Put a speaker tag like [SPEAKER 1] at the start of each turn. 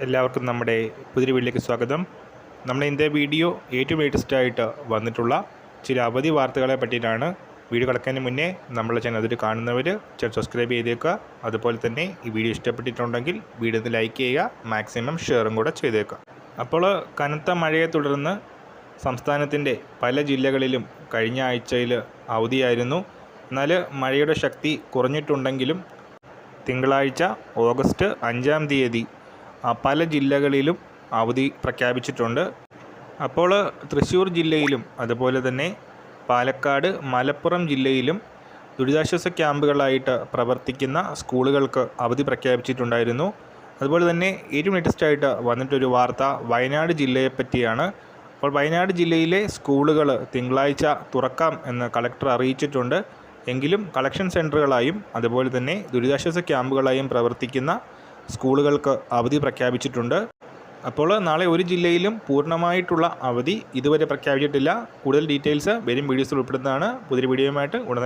[SPEAKER 1] എല്ലാവർക്കും നമ്മുടെ പുതിയ വീഡിയോയിലേക്ക് സ്വാഗതം. നമ്മുടെ ഇന്നത്തെ വീഡിയോ ഏറ്റവും ലേറ്റസ്റ്റ് ആയിട്ട് വന്നിട്ടുള്ള ചില അവധി വാർത്തകളെ പറ്റിയിട്ടാണ്. വീഡിയോ കിടക്കുന്നതിന് മുന്നേ നമ്മുടെ ചാനൽ അതിൽ കാണുന്നവർ ചാനൽ സബ്സ്ക്രൈബ് ചെയ്തേക്കുക. അതുപോലെ തന്നെ ഈ വീഡിയോ ഇഷ്ടപ്പെട്ടിട്ടുണ്ടെങ്കിൽ വീഡിയോ ഒന്ന് ലൈക്ക് ചെയ്യുക, മാക്സിമം ഷെയറും കൂടെ ചെയ്തേക്കുക. അപ്പോൾ കനത്ത മഴയെ തുടർന്ന് സംസ്ഥാനത്തിൻ്റെ പല ജില്ലകളിലും കഴിഞ്ഞ ആഴ്ചയിൽ അവധിയായിരുന്നു. എന്നാൽ മഴയുടെ ശക്തി കുറഞ്ഞിട്ടുണ്ടെങ്കിലും തിങ്കളാഴ്ച ഓഗസ്റ്റ് 5-ാം തീയതി പല ജില്ലകളിലും അവധി പ്രഖ്യാപിച്ചിട്ടുണ്ട്. അപ്പോൾ തൃശ്ശൂർ ജില്ലയിലും അതുപോലെ തന്നെ പാലക്കാട്, മലപ്പുറം ജില്ലയിലും ദുരിതാശ്വാസ ക്യാമ്പുകളായിട്ട് പ്രവർത്തിക്കുന്ന സ്കൂളുകൾക്ക് അവധി പ്രഖ്യാപിച്ചിട്ടുണ്ടായിരുന്നു. അതുപോലെ തന്നെ ഏറ്റവും ലേറ്റസ്റ്റായിട്ട് വന്നിട്ടൊരു വാർത്ത വയനാട് ജില്ലയെ പറ്റിയാണ്. അപ്പോൾ വയനാട് ജില്ലയിലെ സ്കൂളുകൾ തിങ്കളാഴ്ച തുറക്കാം എന്ന് കളക്ടർ അറിയിച്ചിട്ടുണ്ട്. എങ്കിലും കളക്ഷൻ സെൻറ്ററുകളായും അതുപോലെ തന്നെ ദുരിതാശ്വാസ ക്യാമ്പുകളായും പ്രവർത്തിക്കുന്ന സ്കൂളുകൾക്ക് അവധി പ്രഖ്യാപിച്ചിട്ടുണ്ട്. അപ്പോൾ നാളെ ഒരു ജില്ലയിലും പൂർണ്ണമായിട്ടുള്ള അവധി ഇതുവരെ പ്രഖ്യാപിച്ചിട്ടില്ല. കൂടുതൽ ഡീറ്റെയിൽസ് വരും വീഡിയോസിൽ ഉൾപ്പെടുന്നതാണ്. പുതിയ വീഡിയോയുമായിട്ട് ഉടൻ